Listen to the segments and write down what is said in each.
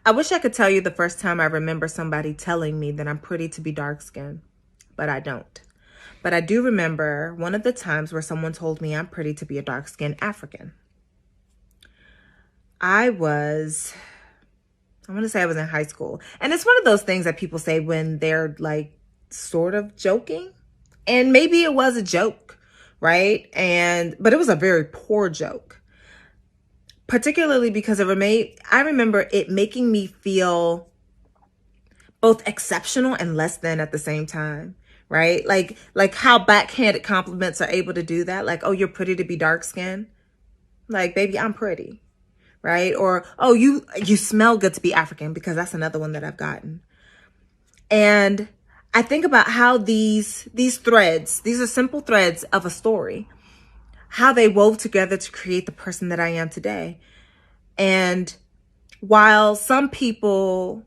I wish I could tell you the first time I remember somebody telling me that I'm pretty to be dark-skinned, but I don't. But I do remember one of the times where someone told me I'm pretty to be a dark-skinned African. I want to say I was in high school. And it's one of those things that people say when they're like sort of joking. And maybe it was a joke, right? But it was a very poor joke. Particularly because I remember it making me feel both exceptional and less than at the same time, right? Like how backhanded compliments are able to do that. Like, oh, you're pretty to be dark skinned. Like, baby, I'm pretty, right? Or, oh, you smell good to be African, because that's another one that I've gotten. And I think about how these threads, these are simple threads of a story, how they wove together to create the person that I am today. And while some people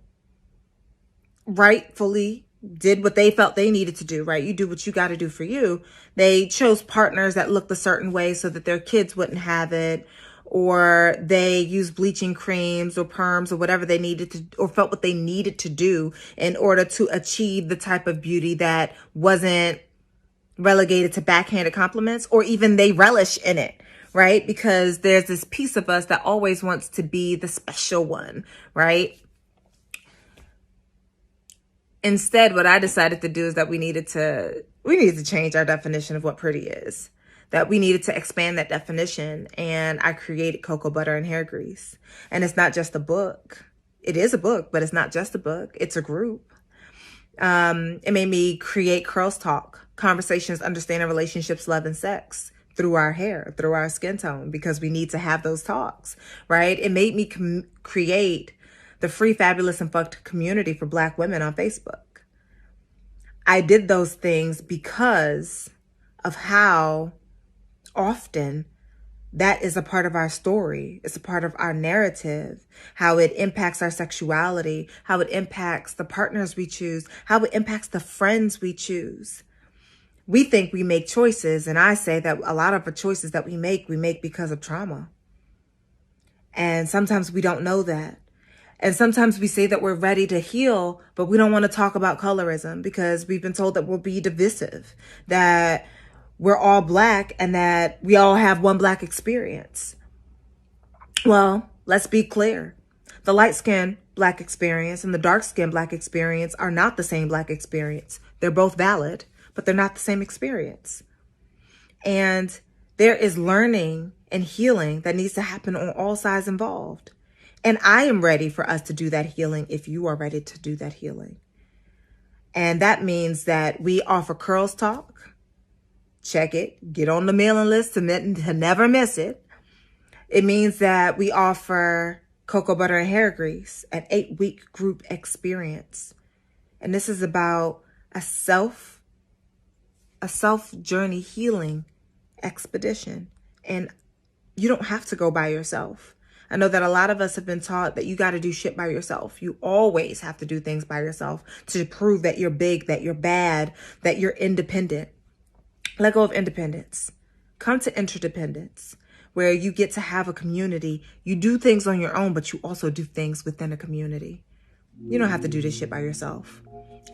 rightfully did what they felt they needed to do, right? You do what you got to do for you. They chose partners that looked a certain way so that their kids wouldn't have it, or they used bleaching creams or perms or whatever they needed to, or felt what they needed to do in order to achieve the type of beauty that wasn't relegated to backhanded compliments, or even they relish in it, right? Because there's this piece of us that always wants to be the special one, right? Instead, what I decided to do is that we needed to change our definition of what pretty is. That we needed to expand that definition. And I created Cocoa Butter and Hair Grease. And it's not just a book. It is a book, but it's not just a book. It's a group. It made me create Curls Talk, conversations, understanding relationships, love, and sex through our hair, through our skin tone, because we need to have those talks, right? It made me create the free, fabulous, and fucked community for Black women on Facebook. I did those things because of how often that is a part of our story. It's a part of our narrative, how it impacts our sexuality, how it impacts the partners we choose, how it impacts the friends we choose. We think we make choices, and I say that a lot of the choices that we make because of trauma. And sometimes we don't know that. And sometimes we say that we're ready to heal, but we don't want to talk about colorism because we've been told that we'll be divisive, that we're all Black and that we all have one Black experience. Well, let's be clear. The light-skinned Black experience and the dark-skinned Black experience are not the same Black experience. They're both valid, but they're not the same experience. And there is learning and healing that needs to happen on all sides involved. And I am ready for us to do that healing if you are ready to do that healing. And that means that we offer Curls Talk. Check it. Get on the mailing list to never miss it. It means that we offer Cocoa Butter and Hair Grease, an 8-week group experience. And this is about a self journey healing expedition. And you don't have to go by yourself. I know that a lot of us have been taught that you got to do shit by yourself. You always have to do things by yourself to prove that you're big, that you're bad, that you're independent. Let go of independence. Come to interdependence, where you get to have a community. You do things on your own, but you also do things within a community. You don't have to do this shit by yourself.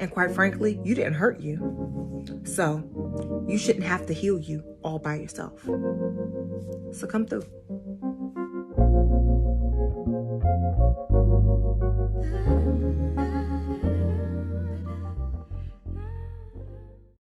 And quite frankly, you didn't hurt you. So you shouldn't have to heal you all by yourself. So come through.